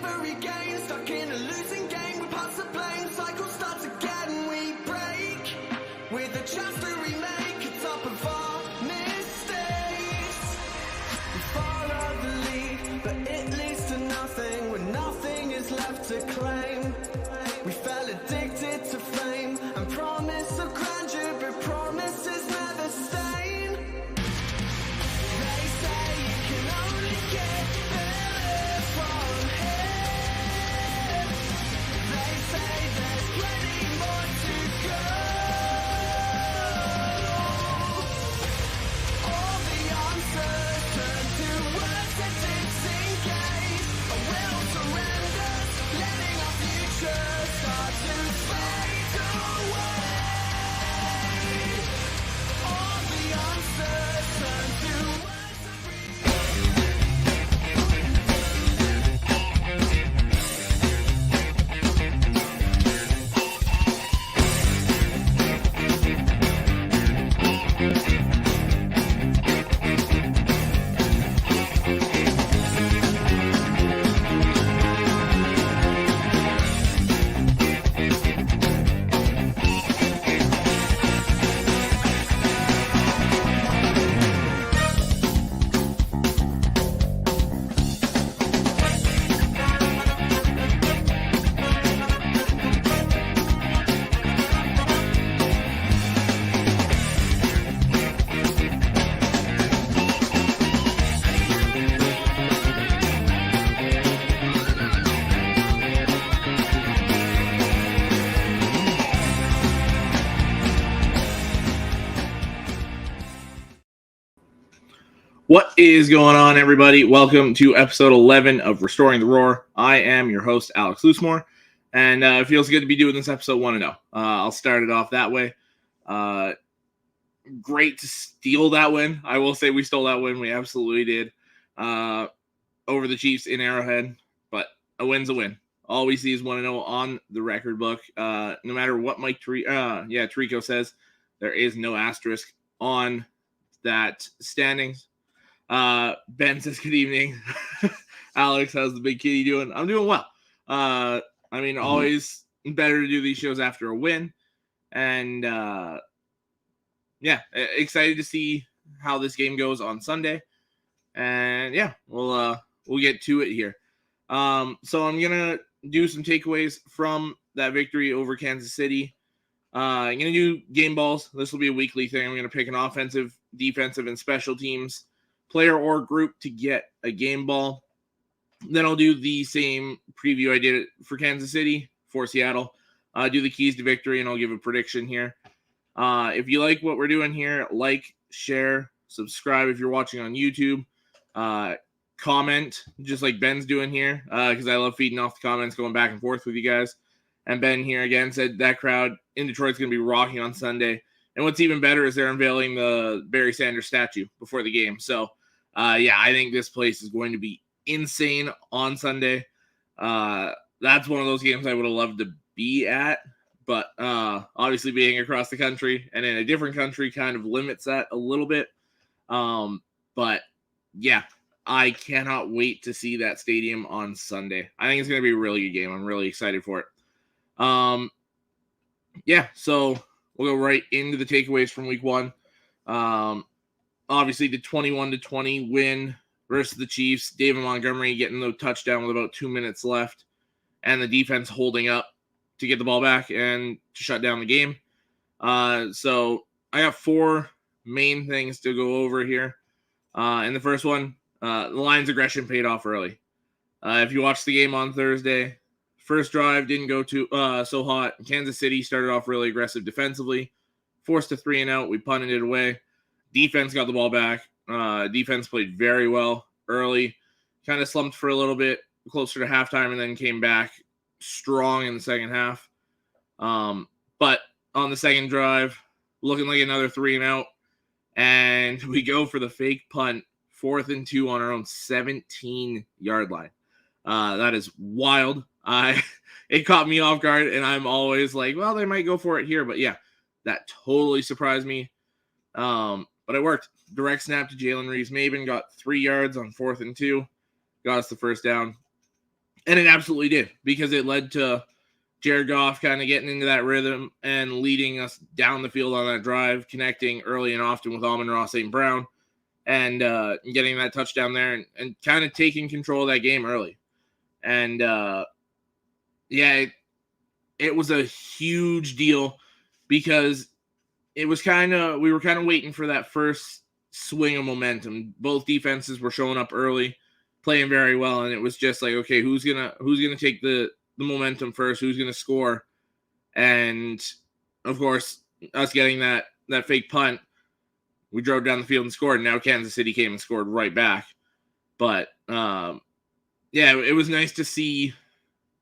never regain. Stuck in a losing game, we pass the blame. Cycle starts again, we break. With a chance to remake, it's up of our mistakes. We follow the lead, but it leads to nothing. When nothing is left to claim. We fell addicted to fame and promise of grandeur, but promises never stain. They say you can only get better from here. They say there's plenty more to go. All the answers turn to words that disengage. A will surrenders, letting our future start to fade away. All the answers turn to words that What is going on, everybody? Welcome to episode 11 of Restoring the Roar. I am your host, Alex Loosemore, and it feels good to be doing this episode 1-0. I'll start it off that way. Great to steal that win. I will say we stole that win. We absolutely did over the Chiefs in Arrowhead, but a win's a win. All we see is 1-0 on the record book. No matter what Mike Tirico says, there is no asterisk on that standings. Ben says, good evening. Alex, how's the big kitty doing? I'm doing well. Always better to do these shows after a win. And, excited to see how this game goes on Sunday. And, we'll get to it here. So I'm going to do some takeaways from that victory over Kansas City. I'm going to do game balls. This will be a weekly thing. I'm going to pick an offensive, defensive, and special teams player or group to get a game ball. Then I'll do the same preview I did for Kansas City for Seattle. Do the keys to victory, and I'll give a prediction here. If you like what we're doing here, like, share, subscribe if you're watching on YouTube. Comment, just like Ben's doing here, because I love feeding off the comments, going back and forth with you guys. And Ben here again said that crowd in Detroit's going to be rocking on Sunday. And what's even better is they're unveiling the Barry Sanders statue before the game. So, I think this place is going to be insane on Sunday. That's one of those games I would have loved to be at. But obviously being across the country and in a different country kind of limits that a little bit. I cannot wait to see that stadium on Sunday. I think it's going to be a really good game. I'm really excited for it. So we'll go right into the takeaways from week one. Obviously the 21-20 win versus the Chiefs. David Montgomery getting the touchdown with about 2 minutes left, and the defense holding up to get the ball back and to shut down the game. So I got four main things to go over here. And the first one, the Lions' aggression paid off early. If you watched the game on Thursday, first drive didn't go so hot. Kansas City started off really aggressive defensively, forced a 3-and-out. We punted it away. Defense got the ball back. Defense played very well early. Kind of slumped for a little bit closer to halftime and then came back strong in the second half. But on the second drive, looking like another 3-and-out. And we go for the fake punt, 4th and 2 on our own 17-yard line. That is wild. It caught me off guard, and I'm always like, well, they might go for it here. But, that totally surprised me. But it worked. Direct snap to Jalen Reeves-Maben, got 3 yards on 4th and 2. Got us the first down. And it absolutely did, because it led to Jared Goff kind of getting into that rhythm and leading us down the field on that drive, connecting early and often with Amon-Ra St. Brown, and getting that touchdown there and kind of taking control of that game early. And it was a huge deal, because we were kind of waiting for that first swing of momentum. Both defenses were showing up early, playing very well, and it was just like, okay, who's gonna take the momentum first? Who's gonna score? And of course, us getting that fake punt, we drove down the field and scored. And now Kansas City came and scored right back. But it was nice to see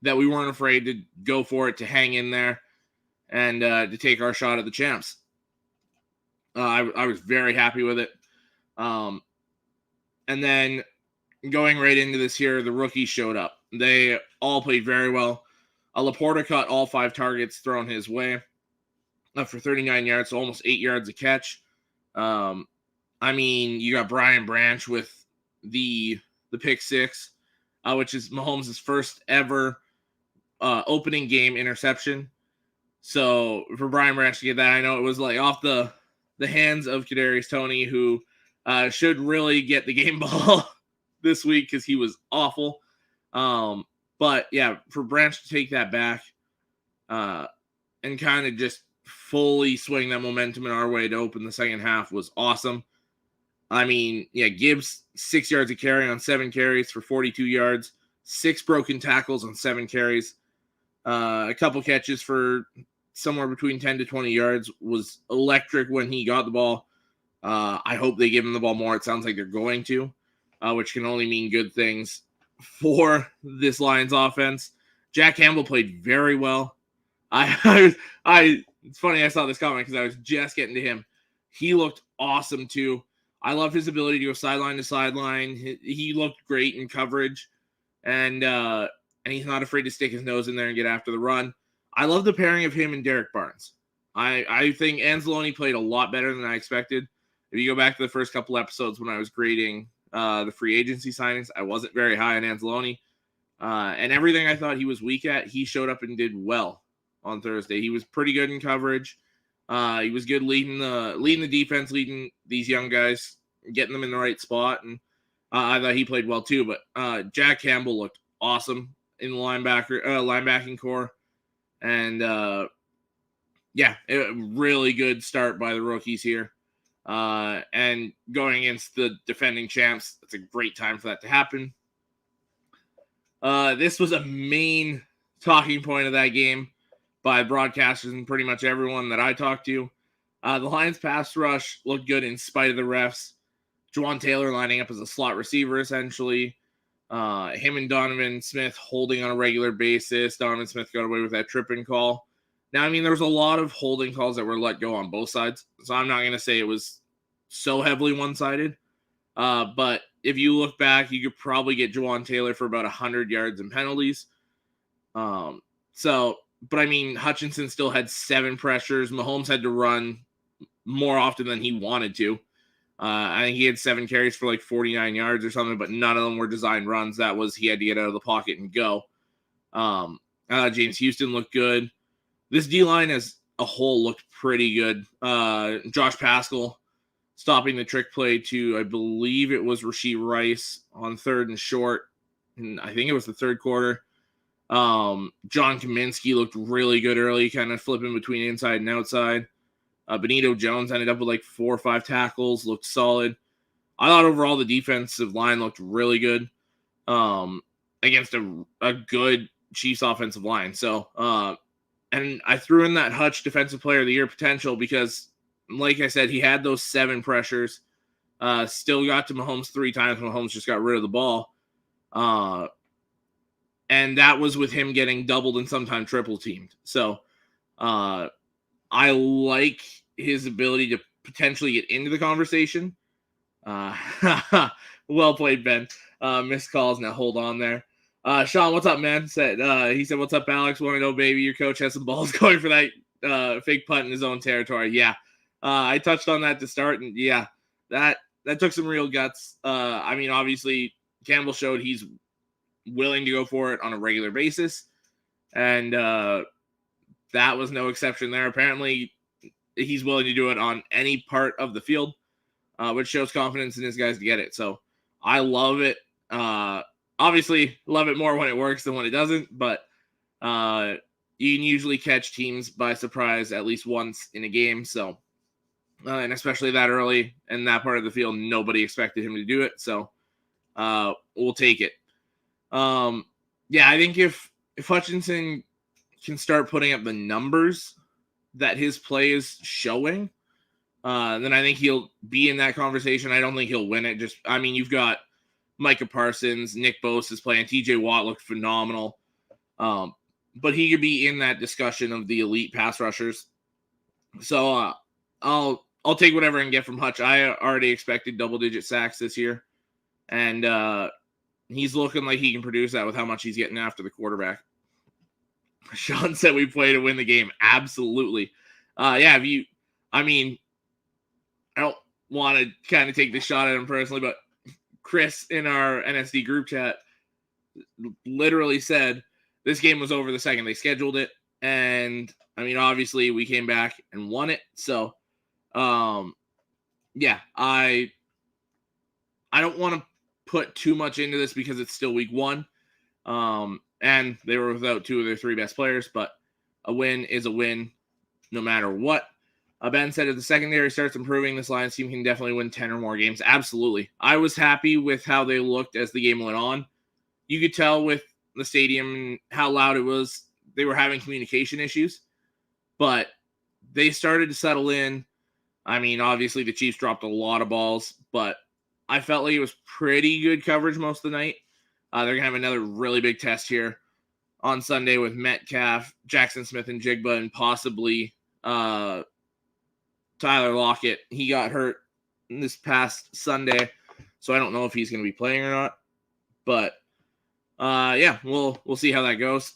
that we weren't afraid to go for it, to hang in there, and to take our shot at the champs. I was very happy with it. And then going right into this here, the rookies showed up. They all played very well. Laporta caught all 5 targets thrown his way for 39 yards, so almost 8 yards a catch. You got Brian Branch with the pick 6, which is Mahomes' first ever opening game interception. So for Brian Branch to get that, I know it was like off the hands of Kadarius Toney, who should really get the game ball this week because he was awful. But yeah, for Branch to take that back and kind of just fully swing that momentum in our way to open the second half was awesome. Gibbs 6 yards a carry on 7 carries for 42 yards, 6 broken tackles on 7 carries, a couple catches for somewhere between 10 to 20 yards. Was electric when he got the ball. I hope they give him the ball more. It sounds like they're going to, which can only mean good things for this Lions offense. Jack Campbell played very well. It's funny, I saw this comment because I was just getting to him. He looked awesome too. I love his ability to go sideline to sideline. He looked great in coverage, and he's not afraid to stick his nose in there and get after the run. I love the pairing of him and Derek Barnes. I think Anzalone played a lot better than I expected. If you go back to the first couple episodes when I was grading the free agency signings, I wasn't very high on Anzalone. And everything I thought he was weak at, he showed up and did well on Thursday. He was pretty good in coverage. He was good leading the defense, leading these young guys, getting them in the right spot. And I thought he played well too. But Jack Campbell looked awesome in the linebacking core. And a really good start by the rookies here. And going against the defending champs, it's a great time for that to happen. This was a main talking point of that game by broadcasters and pretty much everyone that I talked to. The Lions pass rush looked good in spite of the refs. Juwan Taylor lining up as a slot receiver, essentially. Him and Donovan Smith holding on a regular basis. Donovan Smith got away with that tripping call. Now, there was a lot of holding calls that were let go on both sides, so I'm not going to say it was so heavily one-sided. But if you look back, you could probably get Juwan Taylor for about 100 yards in penalties. Hutchinson still had 7 pressures. Mahomes had to run more often than he wanted to. I think he had 7 carries for like 49 yards or something, but none of them were designed runs. That was he had to get out of the pocket and go. James Houston looked good. This D-line as a whole looked pretty good. Josh Pascal stopping the trick play to, I believe it was Rashee Rice on 3rd and short. And I think it was the third quarter. John Kaminsky looked really good early, kind of flipping between inside and outside. Benito Jones ended up with like 4 or 5 tackles, looked solid. I thought overall the defensive line looked really good against a good Chiefs offensive line. So, and I threw in that Hutch Defensive Player of the Year potential because, like I said, he had those 7 pressures. Still got to Mahomes 3 times. Mahomes just got rid of the ball. And that was with him getting doubled and sometimes triple teamed. So I like his ability to potentially get into the conversation. Well played, Ben. Missed calls. Now hold on there. Sean, what's up, man? He said, what's up, Alex? Want to know, baby? Your coach has some balls going for that fake punt in his own territory. Yeah. I touched on that to start, and yeah, that took some real guts. Obviously, Campbell showed he's willing to go for it on a regular basis. And that was no exception there. Apparently, he's willing to do it on any part of the field, which shows confidence in his guys to get it. So I love it. Obviously, love it more when it works than when it doesn't, but you can usually catch teams by surprise at least once in a game. So, and especially that early in that part of the field, nobody expected him to do it. So we'll take it. Yeah, I think if Hutchinson can start putting up the numbers that his play is showing, then I think he'll be in that conversation. I don't think he'll win it. You've got Micah Parsons, Nick Bosa is playing, TJ Watt looked phenomenal. But he could be in that discussion of the elite pass rushers. So I'll take whatever I can get from Hutch. I already expected double-digit sacks this year, and he's looking like he can produce that with how much he's getting after the quarterback. Sean said we play to win the game. Absolutely. I don't want to kind of take this shot at him personally, but Chris in our NSD group chat literally said this game was over the second they scheduled it. And obviously we came back and won it. So, I don't want to put too much into this because it's still week one. And they were without two of their three best players, but a win is a win no matter what. Ben said if the secondary starts improving, this Lions team can definitely win 10 or more games. Absolutely. I was happy with how they looked as the game went on. You could tell with the stadium and how loud it was, they were having communication issues, but they started to settle in. Obviously the Chiefs dropped a lot of balls, but I felt like it was pretty good coverage most of the night. They're going to have another really big test here on Sunday with Metcalf, Jackson Smith, and Jigba, and possibly Tyler Lockett. He got hurt this past Sunday, so I don't know if he's going to be playing or not. But, we'll see how that goes.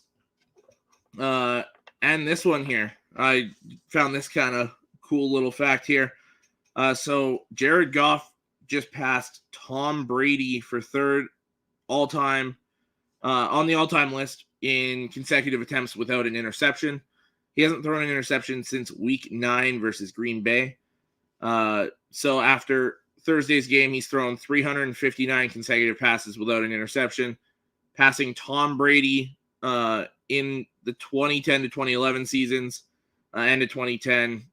And this one here, I found this kind of cool little fact here. So Jared Goff just passed Tom Brady for third all-time on the all-time list in consecutive attempts without an interception. He hasn't thrown an interception since week 9 versus Green Bay. So after Thursday's game, he's thrown 359 consecutive passes without an interception, passing Tom Brady in the 2010 to 2011 seasons, end of 2010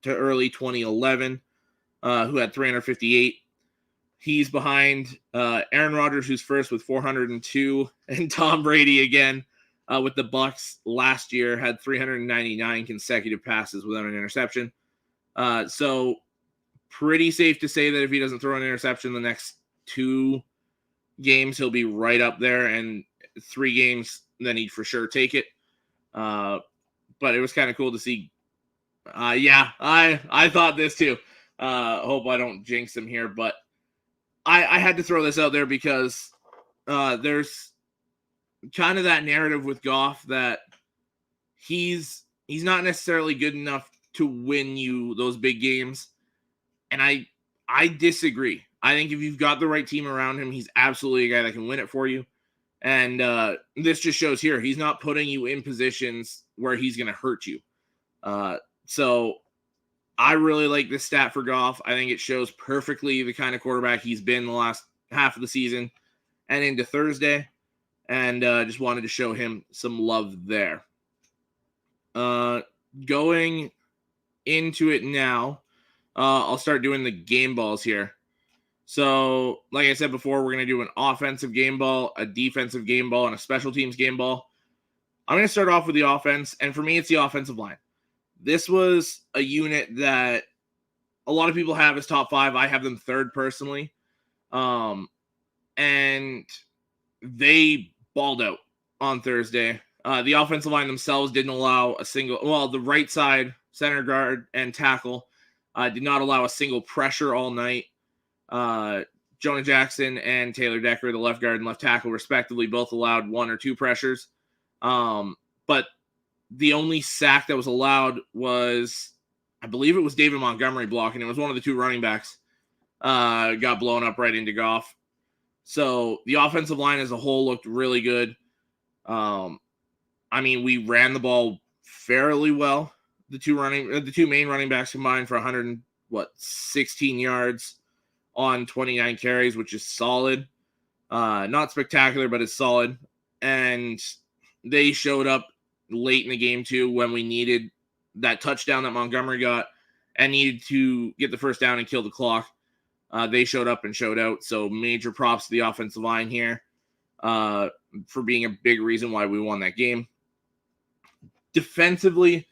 to early 2011, who had 358. He's behind Aaron Rodgers, who's first with 402, and Tom Brady again with the Bucs last year had 399 consecutive passes without an interception. So pretty safe to say that if he doesn't throw an interception the next 2 games, he'll be right up there, and 3 games, then he'd for sure take it. But it was kind of cool to see. I thought this too. Hope I don't jinx him here, but I had to throw this out there because there's kind of that narrative with Goff that he's not necessarily good enough to win you those big games. And I disagree. I think if you've got the right team around him, he's absolutely a guy that can win it for you. And this just shows here, he's not putting you in positions where he's going to hurt you. So I really like this stat for Goff. I think it shows perfectly the kind of quarterback he's been the last half of the season and into Thursday. And just wanted to show him some love there. Going into it now, I'll start doing the game balls here. So, like I said before, we're going to do an offensive game ball, a defensive game ball, and a special teams game ball. I'm going to start off with the offense, and for me, it's the offensive line. This was a unit that a lot of people have as top 5. I have them third personally. And they balled out on Thursday. The offensive line themselves didn't allow a single, the right side, center guard, and tackle did not allow a single pressure all night. Jonah Jackson and Taylor Decker, the left guard and left tackle, respectively, both allowed 1 or 2 pressures. But the only sack that was allowed was, I believe it was David Montgomery blocking. It was one of the 2 running backs got blown up right into Goff. So the offensive line as a whole looked really good. I mean, we ran the ball fairly well. The two main running backs combined for 16 yards on 29 carries, which is solid. Not spectacular, but it's solid. And they showed up late in the game too when we needed that touchdown that Montgomery got and needed to get the first down and kill the clock. They showed up and showed out. So major props to the offensive line here for being a big reason why we won that game. Defensively,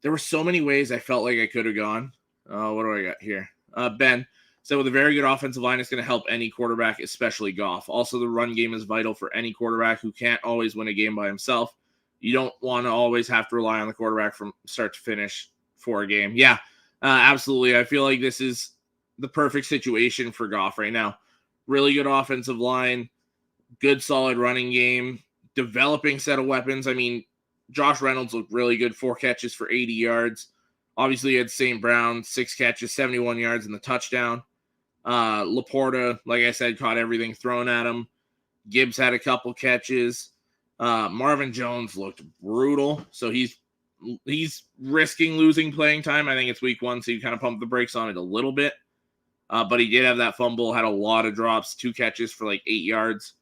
there were so many ways I felt like I could have gone. What do I got here? Ben. So with a very good offensive line, it's going to help any quarterback, especially Goff. Also, the run game is vital for any quarterback who can't always win a game by himself. You don't want to always have to rely on the quarterback from start to finish for a game. Yeah, absolutely. I feel like this is the perfect situation for Goff right now. Really good offensive line, good solid running game, developing set of weapons. I mean, Josh Reynolds looked really good, 4 catches for 80 yards. Obviously, you had St. Brown, 6 catches, 71 yards in the touchdown. Laporta, like I said, caught everything thrown at him. Gibbs had a couple catches. Marvin Jones looked brutal. So he's risking losing playing time. I think it's week 1, so you kind of pump the brakes on it a little bit. But he did have that fumble, had a lot of drops, 2 catches for like 8 yards.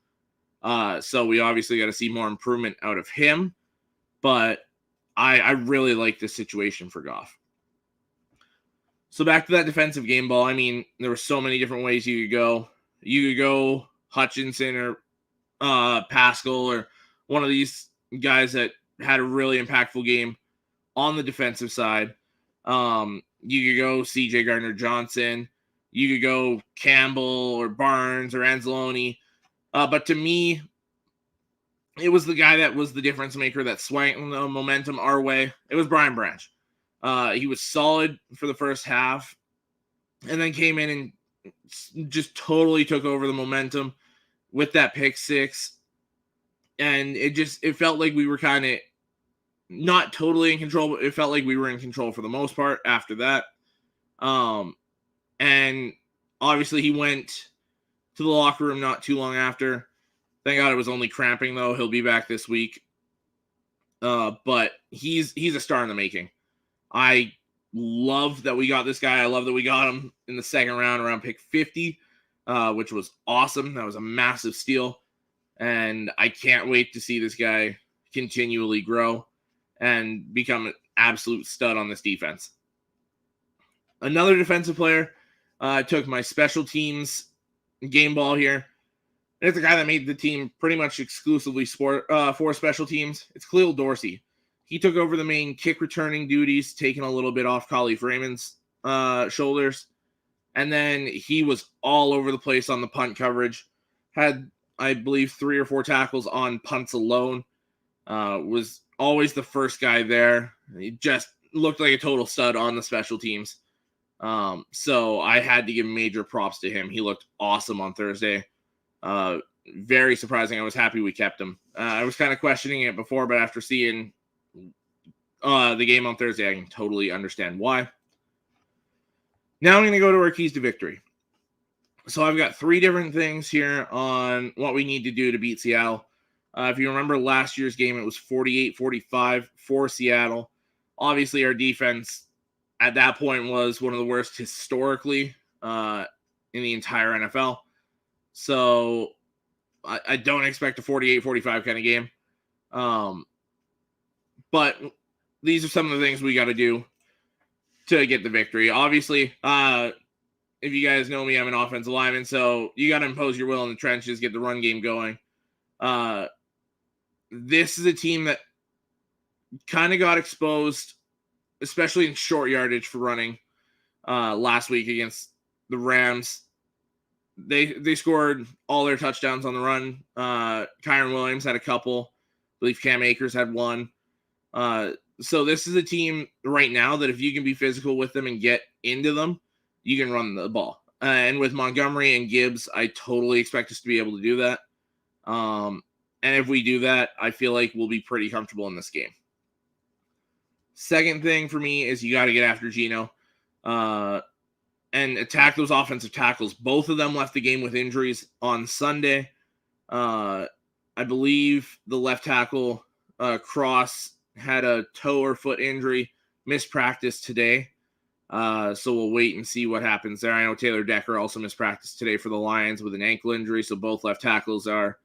So we obviously got to see more improvement out of him. But I really like this situation for Goff. So back to that defensive game ball. I mean, there were so many different ways you could go. You could go Hutchinson or Pascal or one of these guys that had a really impactful game on the defensive side. You could go C.J. Gardner-Johnson. You could go Campbell or Barnes or Anzalone. But to me, it was the guy that was the difference maker that swung the momentum our way. It was Brian Branch. He was solid for the first half and then came in and just totally took over the momentum with that pick 6. And it felt like we were kind of not totally in control, but it felt like we were in control for the most part after that. And obviously he went to the locker room not too long after. Thank God it was only cramping, though. He'll be back this week. But he's a star in the making. I love that we got this guy. I love that we got him in the second round around pick 50, which was awesome. That was a massive steal. And I can't wait to see this guy continually grow and become an absolute stud on this defense. Another defensive player took my special teams game ball here. It's a guy that made the team pretty much exclusively for special teams. It's Khalil Dorsey. He took over the main kick returning duties, taking a little bit off Khalif Raymond's shoulders. And then he was all over the place on the punt coverage. Had, I believe, 3 or 4 tackles on punts alone. Was always the first guy there. He just looked like a total stud on the special teams. So I had to give major props to him. He looked awesome on Thursday. Very surprising. I was happy we kept him. I was kind of questioning it before, but after seeing the game on Thursday, I can totally understand why. Now I'm going to go to our keys to victory. So I've got 3 different things here on what we need to do to beat Seattle. If you remember last year's game, it was 48-45 for Seattle. Obviously, our defense at that point was one of the worst historically in the entire NFL. So I don't expect a 48-45 kind of game. But these are some of the things we got to do to get the victory. Obviously, if you guys know me, I'm an offensive lineman, so you got to impose your will in the trenches, get the run game going. This is a team that kind of got exposed, especially in short yardage for running last week against the Rams. They scored all their touchdowns on the run. Kyron Williams had a couple. I believe Cam Akers had 1. So this is a team right now that if you can be physical with them and get into them, you can run the ball. And with Montgomery and Gibbs, I totally expect us to be able to do that. And if we do that, I feel like we'll be pretty comfortable in this game. Second thing for me is you got to get after Geno. and attack those offensive tackles. Both of them left the game with injuries on Sunday. I believe the left tackle, Cross, had a toe or foot injury, missed practice today. So we'll wait and see what happens there. I know Taylor Decker also missed practice today for the Lions with an ankle injury, so both left tackles are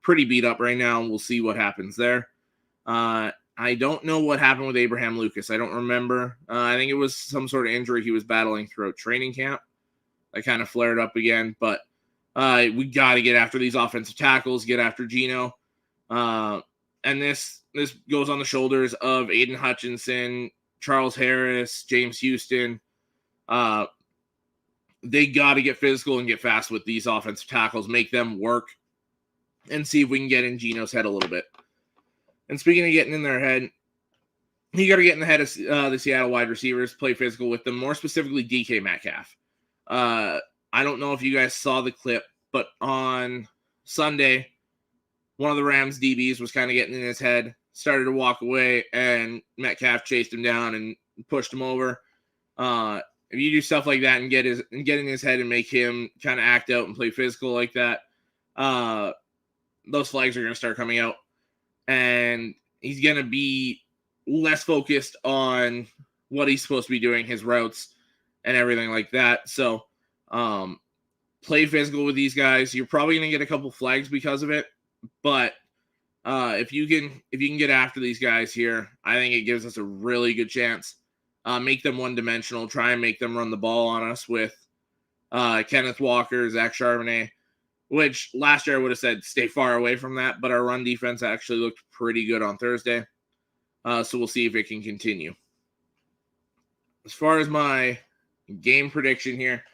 pretty beat up right now, and we'll see what happens there. I don't know what happened with Abraham Lucas. I don't remember. I think it was some sort of injury he was battling throughout training camp. I kind of flared up again, but we got to get after these offensive tackles, get after Geno. And this goes on the shoulders of Aiden Hutchinson, Charles Harris, James Houston. They got to get physical and get fast with these offensive tackles, make them work, and see if we can get in Geno's head a little bit. And speaking of getting in their head, you got to get in the head of the Seattle wide receivers, play physical with them, more specifically DK Metcalf. I don't know if you guys saw the clip, but on Sunday, one of the Rams DBs was kind of getting in his head, started to walk away, and Metcalf chased him down and pushed him over. If you do stuff like that and get in his head and make him kind of act out and play physical like that, those flags are going to start coming out. And he's going to be less focused on what he's supposed to be doing, his routes and everything like that. So play physical with these guys. You're probably going to get a couple flags because of it. But if you can get after these guys here, I think it gives us a really good chance. Make them one-dimensional. Try and make them run the ball on us with Kenneth Walker, Zach Charbonnet, which last year I would have said stay far away from that, but our run defense actually looked pretty good on Thursday. So we'll see if it can continue. As far as my game prediction here,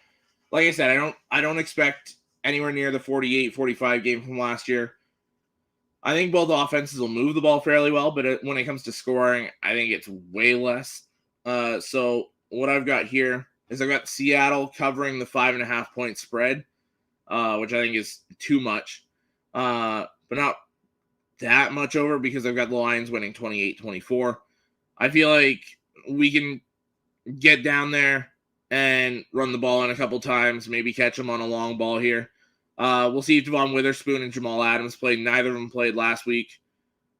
like I said, I don't expect anywhere near the 48-45 game from last year. I think both offenses will move the ball fairly well, but when it comes to scoring, I think it's way less. So what I've got here is I've got Seattle covering the 5.5 point spread, which I think is too much, but not that much over because I've got the Lions winning 28-24. I feel like we can get down there and run the ball in a couple times, maybe catch them on a long ball here. We'll see if Devon Witherspoon and Jamal Adams play. Neither of them played last week.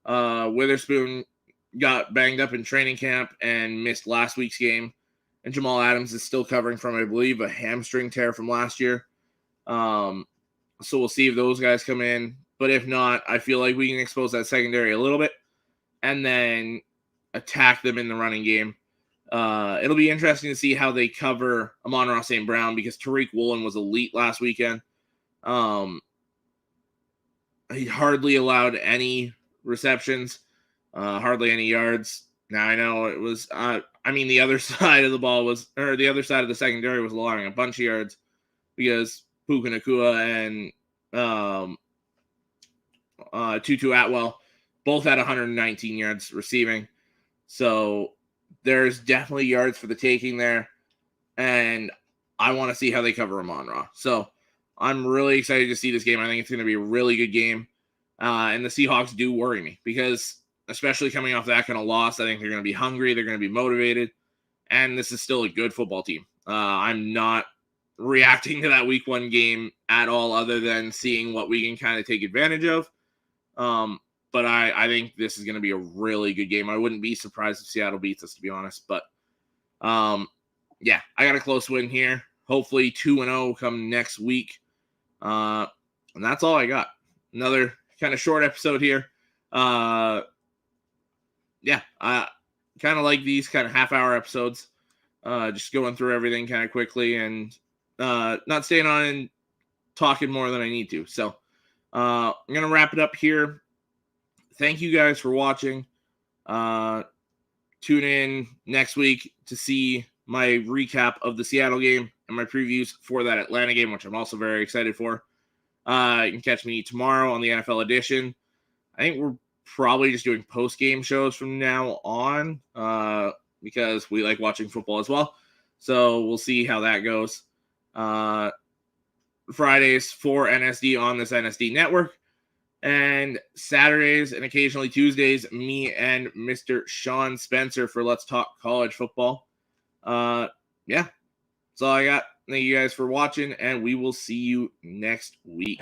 Witherspoon got banged up in training camp and missed last week's game. And Jamal Adams is still covering from, I believe, a hamstring tear from last year. So we'll see if those guys come in. But if not, I feel like we can expose that secondary a little bit and then attack them in the running game. It'll be interesting to see how they cover Amon-Ra St. Brown because Tariq Woolen was elite last weekend. He hardly allowed any receptions, hardly any yards. Now I know it was, the other side of the ball was, or the other side of the secondary was allowing a bunch of yards because Puka Nacua and Tutu Atwell both had 119 yards receiving. So there's definitely yards for the taking there. And I want to see how they cover Amon-Ra. So I'm really excited to see this game. I think it's going to be a really good game. And the Seahawks do worry me because especially coming off that kind of loss, I think they're going to be hungry. They're going to be motivated. And this is still a good football team. I'm not reacting to that week 1 game at all other than seeing what we can kind of take advantage of. But I think this is going to be a really good game. I wouldn't be surprised if Seattle beats us, to be honest. But, yeah, I got a close win here. Hopefully 2-0 come next week. And that's all I got. Another kind of short episode here. Yeah, I kind of like these kind of half-hour episodes. Just going through everything kind of quickly and not staying on and talking more than I need to. So I'm going to wrap it up here. Thank you guys for watching. Tune in next week to see my recap of the Seattle game and my previews for that Atlanta game, which I'm also very excited for. You can catch me tomorrow on the NFL edition. I think we're probably just doing post-game shows from now on because we like watching football as well. So we'll see how that goes. Fridays for NSD on this NSD network. And Saturdays and occasionally Tuesdays, me and Mr. Sean Spencer for Let's Talk College Football. Yeah, that's all I got. Thank you guys for watching, and we will see you next week.